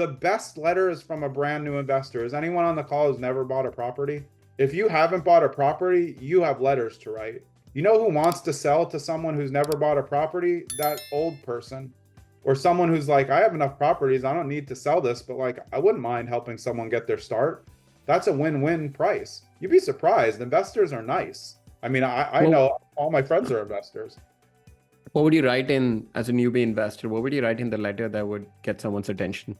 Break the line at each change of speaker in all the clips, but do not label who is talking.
the best letter is from a brand new investor. Is anyone on the call who's never bought a property? If you haven't bought a property, you have letters to write. You know who wants to sell to someone who's never bought a property? That old person. Or someone who's like, I have enough properties, I don't need to sell this, but like, I wouldn't mind helping someone get their start. That's a win-win price. You'd be surprised. Investors are nice. I mean, I know all my friends are investors.
What would you write in as a newbie investor? What would you write in the letter that would get someone's attention?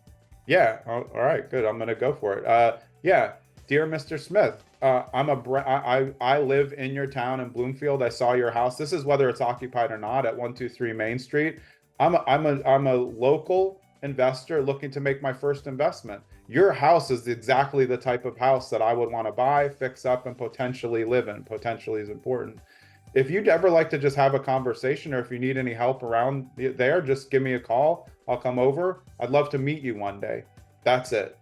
Yeah. All right. Good. I'm going to go for it. Yeah. Dear Mr. Smith, I live in your town in Bloomfield. I saw your house. This is whether it's occupied or not at 123 Main Street. I'm a local investor looking to make my first investment. Your house is exactly the type of house that I would want to buy, fix up, and potentially live in. Potentially is important. If you'd ever like to just have a conversation, or if you need any help around there, just give me a call. I'll come over. I'd love to meet you one day. That's it.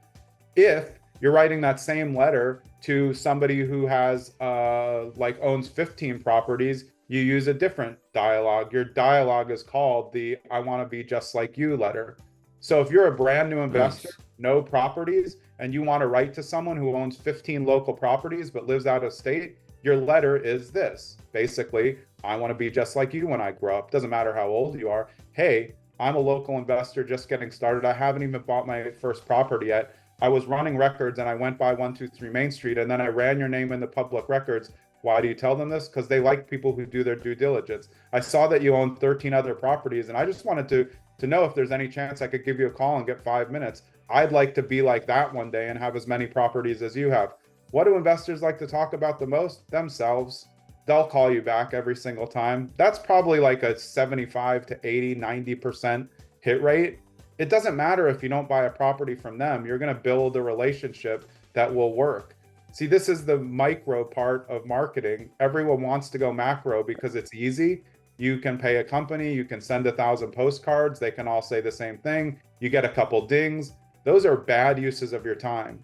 If you're writing that same letter to somebody who has owns 15 properties, you use a different dialogue. Your dialogue is called the I want to be just like you letter. So if you're a brand new investor, no properties, and you want to write to someone who owns 15 local properties but lives out of state, your letter is this. Basically, I want to be just like you when I grow up. Doesn't matter how old you are. Hey, I'm a local investor just getting started. I haven't even bought my first property yet. I was running records and I went by 123 Main Street and then I ran your name in the public records. Why do you tell them this? Because they like people who do their due diligence. I saw that you own 13 other properties and I just wanted to know if there's any chance I could give you a call and get 5 minutes. I'd like to be like that one day and have as many properties as you have. What do investors like to talk about the most? Themselves. They'll call you back every single time. That's probably like a 75 to 80, 90% hit rate. It doesn't matter if you don't buy a property from them. You're going to build a relationship that will work. See, this is the micro part of marketing. Everyone wants to go macro because it's easy. You can pay a company, you can send 1,000 postcards. They can all say the same thing. You get a couple dings. Those are bad uses of your time.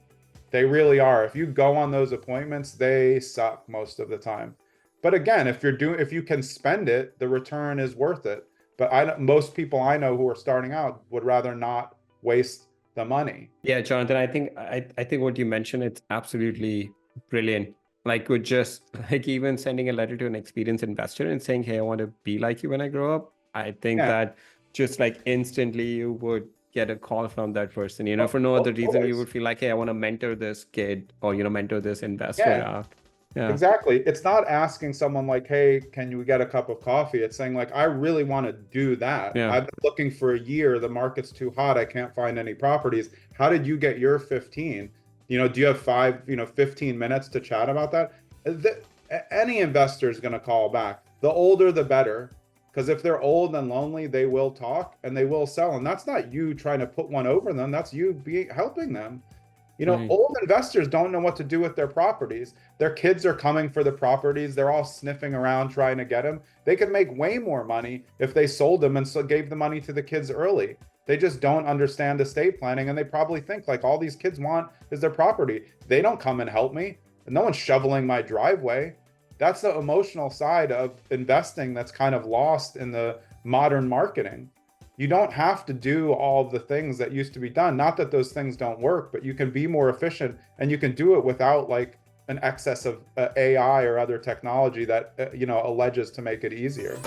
They really are. If you go on those appointments, they suck most of the time. But again, if you can spend it, the return is worth it. But most people I know who are starting out would rather not waste the money.
Yeah, Jonathan, I think what you mentioned, it's absolutely brilliant. Like with just like even sending a letter to an experienced investor and saying, hey, I want to be like you when I grow up. I think that just like instantly you would get a call from that person, for no other reason. You would feel like, hey, I want to mentor this kid or, mentor this investor.
Yeah, exactly. It's not asking someone like, hey, can you get a cup of coffee? It's saying like, I really want to do that. I've been looking for a year. The market's too hot. I can't find any properties. How did you get your 15? Do you have 15 minutes to chat about that? Any investor is going to call back. The older, the better. Because if they're old and lonely, they will talk and they will sell. And that's not you trying to put one over them. That's you helping them. Old investors don't know what to do with their properties. Their kids are coming for the properties. They're all sniffing around trying to get them. They could make way more money if they sold them and so gave the money to the kids early. They just don't understand estate planning, and they probably think like all these kids want is their property. They don't come and help me. No one's shoveling my driveway. That's the emotional side of investing that's kind of lost in the modern marketing. You don't have to do all of the things that used to be done. Not that those things don't work, but you can be more efficient and you can do it without like an excess of AI or other technology that, alleges to make it easier.